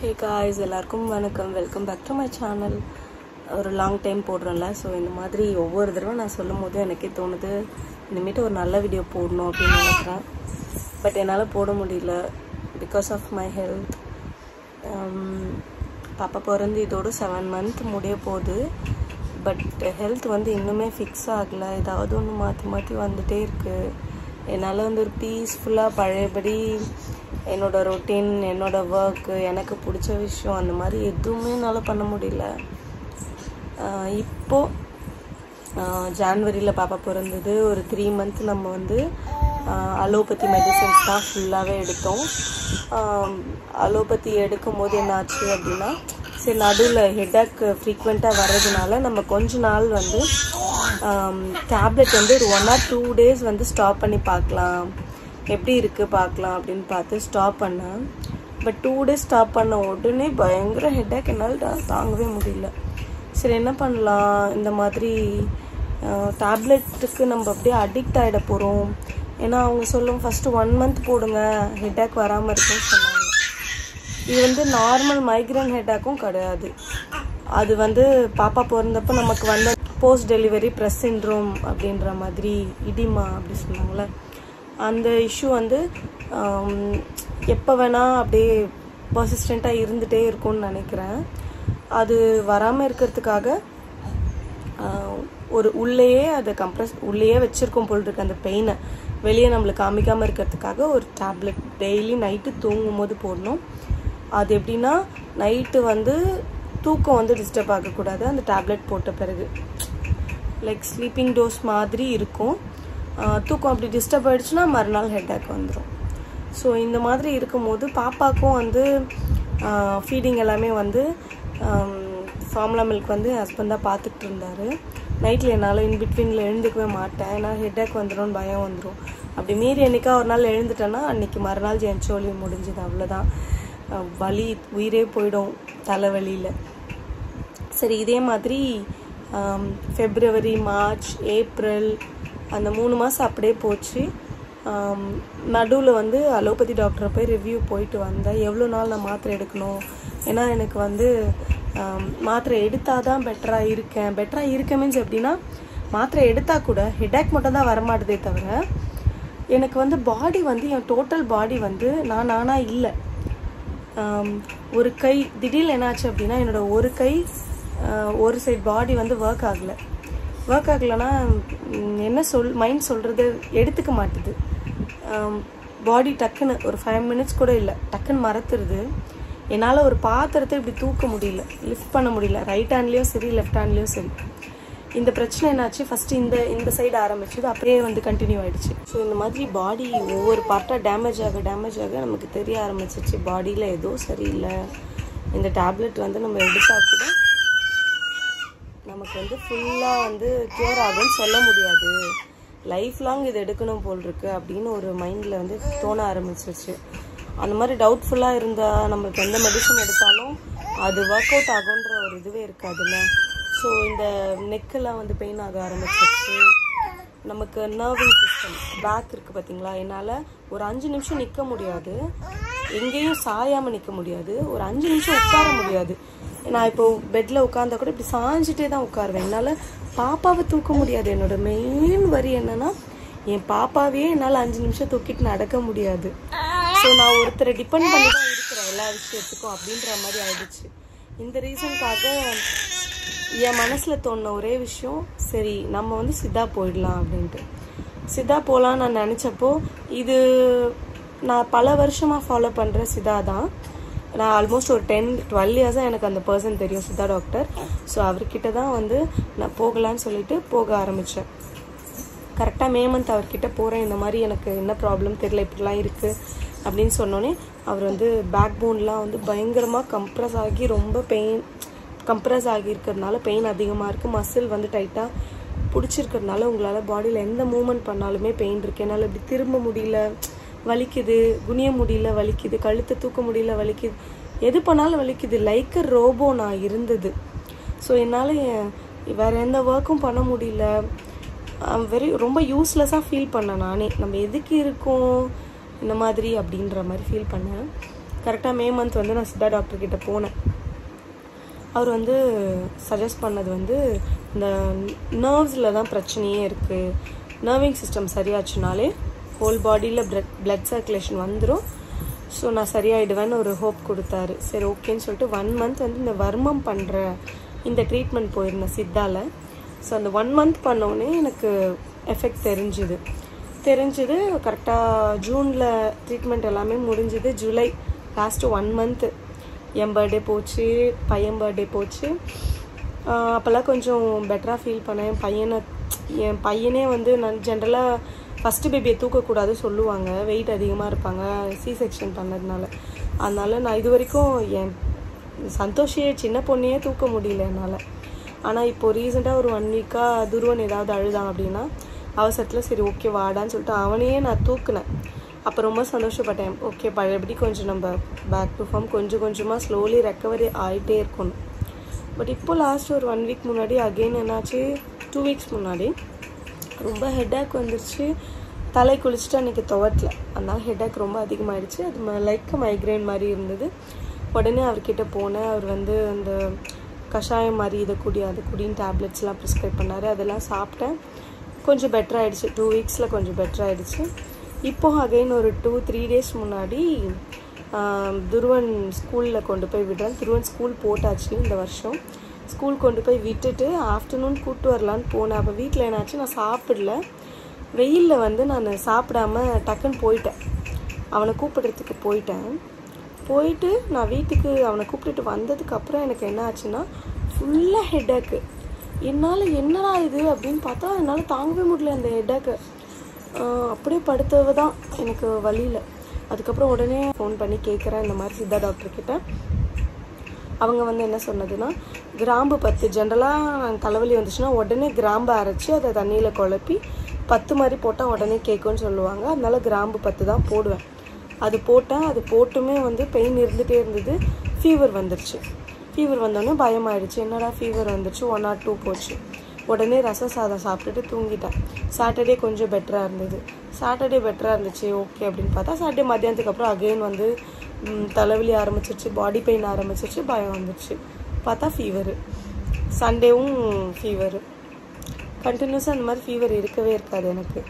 Hey guys, எல்லாருக்கும் வணக்கம். Welcome back to my channel. ஒரு லாங் டைம் போடுறேன்ல, ஸோ இந்த மாதிரி ஒவ்வொரு தடவை நான் சொல்லும் போது எனக்கே தோணுது இனிமேட்டு ஒரு நல்ல வீடியோ போடணும் அப்படின்னு நினைக்கிறேன். பட் என்னால் போட முடியல பிகாஸ் ஆஃப் மை ஹெல்த். பாப்பா பிறந்து இதோடு 7 month முடிய போகுது. பட் ஹெல்த் இன்னுமே ஃபிக்ஸ் ஆகலை. ஏதாவது ஒன்று மாற்றி மாற்றி வந்துகிட்டே இருக்குது. என்னால் ஒரு பீஸ்ஃபுல்லாக பழையபடி என்னோடய ரொட்டீன், என்னோடய ஒர்க்கு, எனக்கு பிடிச்ச விஷயம் அந்த மாதிரி எதுவுமே என்னால் பண்ண முடியல. இப்போது ஜான்வரியில் பாப்பா பிறந்தது. ஒரு 3 month நம்ம அலோபதி மெடிசன்ஸ் தான் ஃபுல்லாகவே எடுத்தோம். அலோபதி எடுக்கும் போது என்னாச்சு அப்படின்னா, சரி நடுவில் ஹெட்டேக் ஃப்ரீக்வெண்ட்டாக வர்றதுனால நம்ம கொஞ்ச நாள் டேப்லெட் ஒரு 1 or 2 days ஸ்டாப் பண்ணி பார்க்கலாம், எப்படி இருக்குது பார்க்கலாம் அப்படின்னு பார்த்து ஸ்டாப் பண்ணேன். பட் 2 days ஸ்டாப் பண்ண உடனே பயங்கர ஹெட்டேக், என்னால் தாங்கவே முடியல. சரி என்ன பண்ணலாம், இந்த மாதிரி டேப்லெட்டுக்கு நம்ம அப்படியே அடிக்ட் ஆகிட போகிறோம். ஏன்னா அவங்க சொல்லும் ஃபஸ்ட்டு 1 month போடுங்க, ஹெட்டேக் வராமல் இருக்குன்னு சொன்னாங்க. இது நார்மல் மைக்ரேன் ஹெட்டேக்கும் கிடையாது. அது பாப்பா பிறந்தப்போ நமக்கு போஸ்ட் டெலிவரி ப்ரெஸ் சிண்ட்ரோம் அப்படின்ற மாதிரி, இடிமா அப்படி சொன்னாங்களே, அந்த இஷ்யூ எப்போ வேணால் அப்படியே பர்சிஸ்டண்ட்டாக இருந்துகிட்டே இருக்கும்னு நினைக்கிறேன். அது வராமல் இருக்கிறதுக்காக ஒரு உள்ளேயே அதை உள்ளேயே வச்சுருக்கோம் போல் இருக்கு. அந்த பெயினை வெளியே நம்மளுக்கு காமிக்காமல் இருக்கிறதுக்காக ஒரு டேப்லெட் டெய்லி நைட்டு தூங்கும் போது போடணும். அது எப்படின்னா, நைட்டு தூக்கம் டிஸ்டர்ப் ஆகக்கூடாது. அந்த டேப்லெட் போட்ட பிறகு லைக் ஸ்லீப்பிங் டோஸ் மாதிரி இருக்கும். தூக்கம் அப்படி டிஸ்டர்ப் ஆகிடுச்சுன்னா மறுநாள் ஹெட்டேக் வந்துடும். ஸோ இந்த மாதிரி இருக்கும்போது பாப்பாக்கும் ஃபீடிங் எல்லாமே ஃபார்முலா மில்க் ஹஸ்பண்ட் தான் பார்த்துட்டு இருந்தார். நைட்டில் என்னால் இன்பிட்வீனில் எழுந்துக்கவே மாட்டேன், ஏன்னா ஹெட்டேக் வந்துடும், பயம் வந்துடும். அப்படி மீறி என்னைக்கா ஒரு நாள் எழுந்துட்டேன்னா அன்றைக்கி மறுநாள் ஜென்சோலி முடிஞ்சுது, அவ்வளோதான். வலி உயிரே போயிடும் தலைவலியில். சரி, இதே மாதிரி ஃபெப்ரவரி, மார்ச், ஏப்ரல் அந்த 3 மாதம் அப்படியே போச்சு. நடுவில் அலோபதி டாக்டரை போய் ரிவ்யூ போயிட்டு வந்தேன். எவ்வளோ நாள் நான் மாத்திரை எடுக்கணும், ஏன்னா எனக்கு மாத்திரை எடுத்தால் தான் பெட்டராக இருக்கேன் மீன்ஸ் எப்படின்னா, மாத்திரை எடுத்தால் கூட ஹெட்டேக் மட்டும் தான் வரமாட்டுதே தவிர எனக்கு பாடி என் டோட்டல் பாடி நானாக இல்லை. ஒரு கை திடீர்னு என்னாச்சு அப்படின்னா, என்னோட ஒரு கை ஒரு சைட் பாடி ஒர்க் ஆகலைன்னா என்ன மைண்ட் சொல்கிறது எடுத்துக்க மாட்டுது. பாடி டக்குன்னு ஒரு 5 minutes கூட இல்லை, டக்குன்னு மறத்துருது. என்னால் ஒரு பாத்திரத்தை இப்படி தூக்க முடியல, லிஃப்ட் பண்ண முடியல, ரைட் ஹேண்ட்லேயும் சரி லெஃப்ட் ஹேண்ட்லேயும் சரி. இந்த பிரச்சனை என்னாச்சு, ஃபஸ்ட்டு இந்த சைடு ஆரம்பிச்சது, அப்படியே கண்டினியூ ஆகிடுச்சு. ஸோ இந்த மாதிரி பாடி ஒவ்வொரு பார்ட்டாக டேமேஜ் ஆக நமக்கு தெரிய ஆரம்பிச்சிச்சு, பாடியில் ஏதோ சரியில்லை. இந்த டேப்லெட் நம்ம எடுத்தால் கூட நமக்கு ஃபுல்லாக க்யூர் ஆகும்னு சொல்ல முடியாது, லைஃப் லாங் இது எடுக்கணும் போல் இருக்கு அப்படின்னு ஒரு மைண்டில் தோண ஆரம்பிச்சிருச்சு. அந்த மாதிரி டவுட்ஃபுல்லாக இருந்தால் நம்மளுக்கு எந்த மெடிசன் எடுத்தாலும் அது ஒர்க் அவுட் ஆகுன்ற ஒரு இதுவே இருக்காதுல்ல. ஸோ இந்த நெக்கெல்லாம் பெயின் ஆக ஆரம்பிச்சிருச்சு. நமக்கு நர்விங் சிஸ்டம், பேக் இருக்குது பார்த்தீங்களா, என்னால் ஒரு 5 நிமிஷம் நிற்க முடியாது, எங்கேயும் சாயாமல் நிற்க முடியாது, ஒரு 5 நிமிஷம் உட்கார முடியாது. நான் இப்போ பெட்டில் உட்காந்தா கூட இப்படி சாஞ்சிட்டே தான் உட்காருவேன். என்னால் பாப்பாவை தூக்க முடியாது. என்னோட மெயின் வரி என்னன்னா, என் பாப்பாவே என்னால் 5 நிமிஷம் தூக்கிட்டு நடக்க முடியாது. ஸோ நான் ஒருத்தரை டிபெண்ட் பண்ணி தான் இருக்கிறேன் எல்லா விஷயத்துக்கும் அப்படின்ற மாதிரி ஆயிடுச்சு. இந்த ரீசனுக்காக என் மனசில் தோணுன ஒரே விஷயம், சரி நம்ம சித்தா போயிடலாம் அப்படின்ட்டு. சித்தா போகலான்னு நான் நினச்சப்போ, இது நான் பல வருஷமாக ஃபாலோ பண்ணுற சித்தா தான். நான் ஆல்மோஸ்ட் ஒரு 10-12 years-ஆக எனக்கு அந்த பர்சன் தெரியும், சித்தா டாக்டர். ஸோ அவர்கிட்ட தான் நான் போகலான்னு சொல்லிட்டு போக ஆரம்பித்தேன். கரெக்டாக May month அவர்கிட்ட போகிறேன். இந்த மாதிரி எனக்கு என்ன ப்ராப்ளம் தெரியல, இப்படிலாம் இருக்குது அப்படின்னு சொன்னோன்னே, அவர் பேக் போன்லாம் பயங்கரமாக ரொம்ப கம்ப்ரஸ் ஆகியிருக்கிறதுனால பெயின் அதிகமாக இருக்குது. மசில் டைட்டாக பிடிச்சிருக்கிறதுனால உங்களால் பாடியில் எந்த மூமெண்ட் பண்ணாலுமே பெயின் இருக்குது. என்னால் இப்படி திரும்ப முடியல, வலிக்குது, குனிய முடியல, வலிக்குது, கழுத்தை தூக்க முடியல, வலிக்குது, எது பண்ணாலும் வலிக்குது, லைக் அ ரோபோ நான் இருந்தது. ஸோ என்னால் வேறு எந்த ஒர்க்கும் பண்ண முடியல. ரொம்ப யூஸ்லெஸ்ஸாக ஃபீல் பண்ணேன் நானே. நம்ம எதுக்கு இருக்கோம் இந்த மாதிரி அப்படின்ற மாதிரி ஃபீல் பண்ணேன். கரெக்டாக மே மந்த் வந்து நான் சித்தா டாக்டர்கிட்ட போனேன். அவர் வந்து சஜஸ்ட் பண்ணது வந்து இந்த நர்வ்ஸில் தான் பிரச்சனையே இருக்குது, நர்விங் சிஸ்டம் சரியாச்சுனாலே ஹோல் பாடியில் பிளட் சர்க்குலேஷன் வந்துடும், ஸோ நான் சரியாயிடுவேன்னு ஒரு ஹோப் கொடுத்தாரு. சரி ஓகேன்னு சொல்லிட்டு 1 மந்த் வந்து இந்த வர்மம் பண்ணுற இந்த ட்ரீட்மெண்ட் போயிருந்தேன் சித்தாவில். ஸோ அந்த 1 மந்த் பண்ணோடனே எனக்கு எஃபெக்ட் தெரிஞ்சுது. கரெக்டாக ஜூனில் ட்ரீட்மெண்ட் எல்லாமே முடிஞ்சுது. ஜூலை லாஸ்ட்டு 1 மந்த்து என் பர்த்டே போச்சு, பையன் பர்த்டே போச்சு. அப்போல்லாம் கொஞ்சம் பெட்டராக ஃபீல் பண்ணேன். என் பையனே வந்து நான் ஜென்ரலாக ஃபஸ்ட்டு பேபியை தூக்கக்கூடாது சொல்லுவாங்க, வெயிட் அதிகமாக இருப்பாங்க சி செக்ஷன் பண்ணதுனால. அதனால் நான் இது வரைக்கும் என் சந்தோஷியே சின்ன பொண்ணையே தூக்க முடியல என்னால். ஆனால் இப்போது ரீசெண்டாக ஒரு 1 வீக்காக துருவன் ஏதாவது அழுதான் அப்படின்னா அவசரத்தில் சரி ஓகே வாடான்னு சொல்லிட்டு அவனையே நான் தூக்குனேன். அப்போ ரொம்ப சந்தோஷப்பட்டேன். ஓகே பழையபடி கொஞ்சம் நம்ம பேக் டு ஃபார்ம் கொஞ்சம் கொஞ்சமாக ஸ்லோலி ரெக்கவரி ஆகிட்டே இருக்கணும். பட் இப்போ லாஸ்ட் ஒரு 1 வீக் முன்னாடி அகெயின் என்னாச்சு, 2 வீக்ஸ் முன்னாடி ரொம்ப ஹெட்டேக் வந்துருச்சு. தலை குளிச்சுட்டு அன்றைக்கி துவட்டல, அதனால் ஹெட்டேக் ரொம்ப அதிகமாகிடுச்சு. அது லைக் மைக்ரைன் மாதிரி இருந்தது. உடனே அவர்கிட்ட போனேன். அவர் வந்து அந்த கஷாயம் மாதிரி இதை குடி அது குடின்னு டேப்லெட்ஸ்லாம் ப்ரிஸ்கிரைப் பண்ணார். அதெல்லாம் சாப்பிட்டேன், கொஞ்சம் பெட்டராகிடுச்சு. 2 வீக்ஸில் கொஞ்சம் பெட்டராகிடுச்சு. இப்போ அகைன் ஒரு 2-3 டேஸ் முன்னாடி துருவன் ஸ்கூலில் கொண்டு போய் விடுறேன். துருவன் ஸ்கூல் போட்டாச்சு இந்த வருஷம். ஸ்கூல் கொண்டு போய் விட்டுட்டு ஆஃப்டர்நூன் கூப்பிட்டு வரலான்னு போனேன். அப்போ வீட்டில் என்னாச்சு, நான் சாப்பிடல. வெயிலில் வந்து நான் சாப்பிடாம டக்குன்னு போயிட்டேன். அவனை கூப்பிடுறதுக்கு போயிட்டு நான் வீட்டுக்கு அவனை கூப்பிட்டுட்டு வந்ததுக்கப்புறம் எனக்கு என்ன ஆச்சுன்னா ஃபுல்லாக ஹெட்டேக்கு. என்னால் என்னடா இது அப்படின்னு பார்த்தா என்னால் தாங்கவே முடியல அந்த ஹெட்டேக்கு. அப்படியே படுத்தவ தான் எனக்கு வழியில். அதுக்கப்புறம் உடனே ஃபோன் பண்ணி கேட்குறேன் இந்த மாதிரி சித்தா டாக்டர்கிட்ட. அவங்க வந்து என்ன சொன்னதுன்னா கிராம்பு 10 ஜென்ரலாக தலைவலி வந்துச்சுன்னா உடனே கிராம்பு அரைச்சி அதை தண்ணியில் குழப்பி 10 மாதிரி போட்டால் உடனே கேட்கும்னு சொல்லுவாங்க. அதனால கிராம்பு 10 தான் போடுவேன். அது போட்டேன். அது போட்டுமே வந்து பெயின் இருந்துகிட்டே இருந்தது. ஃபீவர் வந்துருச்சு. ஃபீவர் வந்தோடனே பயமாயிடுச்சு, என்னடா ஃபீவர் வந்துருச்சு, 1 or 2 போச்சு. உடனே ரசம் சாதம் சாப்பிட்டுட்டு தூங்கிட்டேன். சாட்டர்டே கொஞ்சம் பெட்டராக இருந்துச்சு. ஓகே அப்படின்னு பார்த்தா சாட்டர்டே மத்தியானத்துக்கு அப்புறம் அகெயின் வந்து தலைவலி ஆரம்பிச்சிருச்சு, பாடி பெயின் ஆரம்பிச்சிருச்சு, பயம் வந்துருச்சு. பார்த்தா ஃபீவரு. சண்டேவும் ஃபீவரு. கண்டினியூஸாக அந்த மாதிரி ஃபீவர் இருக்கவே இருக்காது எனக்கு.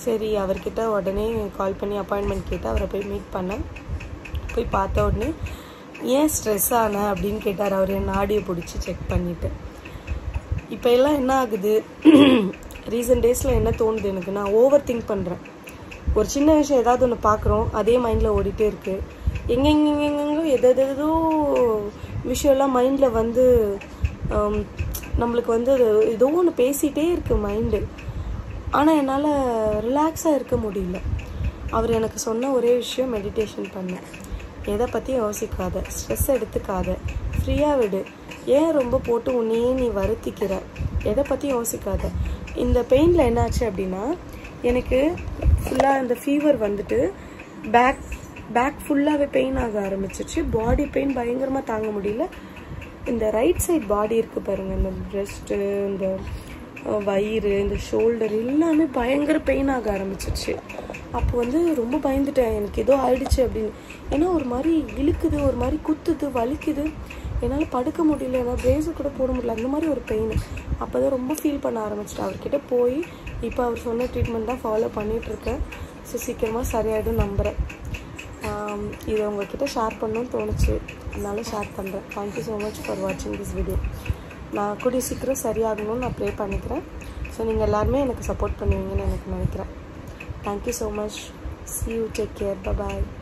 சரி அவர்கிட்ட உடனே கால் பண்ணி அப்பாயின்மெண்ட் கேட்டு அவரை போய் மீட் பண்ணேன். போய் பார்த்த உடனே ஏன் ஸ்ட்ரெஸ் ஆன அப்படின்னு கேட்டார். அவர் என் நாடியை பிடிச்சி செக் பண்ணிவிட்டு. இப்போ எல்லாம் என்ன ஆகுது, ரீசன்ட் டேஸில் என்ன தோணுது எனக்கு, நான் ஓவர் திங்க் பண்ணுறேன். ஒரு சின்ன விஷயம் ஏதாவது ஒன்று பார்க்குறோம், அதே மைண்டில் ஓடிட்டே இருக்குது. எங்கெங்கெங்கெங்கோ எதோ விஷயம்லாம் மைண்டில் வந்து நம்மளுக்கு வந்து ஏதோ ஒன்று பேசிகிட்டே இருக்குது மைண்டு. ஆனால் என்னால் ரிலாக்ஸாக இருக்க முடியல. அவர் எனக்கு சொன்ன ஒரே விஷயம் மெடிடேஷன் பண்ணேன். எதை பற்றி யோசிக்காத, ஸ்ட்ரெஸ் எடுத்துக்காத, ஃப்ரீயாக விடு, ஏன் ரொம்ப போட்டு உன்னையே நீ வருத்திக்கிற, எதை பற்றி யோசிக்காத. இந்த பெயினில் என்னாச்சு அப்படின்னா எனக்கு ஃபுல்லாக இந்த ஃபீவர் வந்துட்டு பேக் ஃபுல்லாகவே பெயின் ஆக ஆரம்பிச்சிச்சு. பாடி பெயின் பயங்கரமாக தாங்க முடியல. இந்த ரைட் சைட் பாடி இருக்குது பாருங்கள், இந்த பிரெஸ்ட்டு, இந்த வயிறு, இந்த ஷோல்டர் எல்லாமே பயங்கர பெயின் ஆக ஆரம்பிச்சிருச்சு. அப்போ வந்து ரொம்ப பயந்துட்டேன், எனக்கு ஏதோ ஆயிடுச்சு அப்படின்னு. ஏன்னா ஒரு மாதிரி இழுக்குது, ஒரு மாதிரி குத்துது, வலிக்குது, என்னால் படுக்க முடியல, என்னால் பிரேஸு கூட போட முடியல, அந்த மாதிரி ஒரு பெயின். அப்போ தான் ரொம்ப ஃபீல் பண்ண ஆரம்பிச்சிட்டேன். அவர்கிட்ட போய் இப்போ அவர் சொன்ன ட்ரீட்மெண்ட் தான் ஃபாலோ பண்ணிகிட்ருக்கேன். ஸோ சீக்கிரமாக சரியாயிடும் நம்புகிறேன். இதை உங்கள்கிட்ட ஷேர் பண்ணணும்னு தோணுச்சு, அதனால ஷேர் பண்ணுறேன். தேங்க்யூ ஸோ மச் ஃபார் வாட்சிங் திஸ் வீடியோ. நான் கூடிய சீக்கிரம் சரியாகணும்னு நான் ப்ரே பண்ணிக்கிறேன். ஸோ நீங்கள் எல்லாருமே எனக்கு சப்போர்ட் பண்ணுவீங்கன்னு எனக்கு நினைக்கிறேன். Thank you so much. See you. Take care. Bye-bye.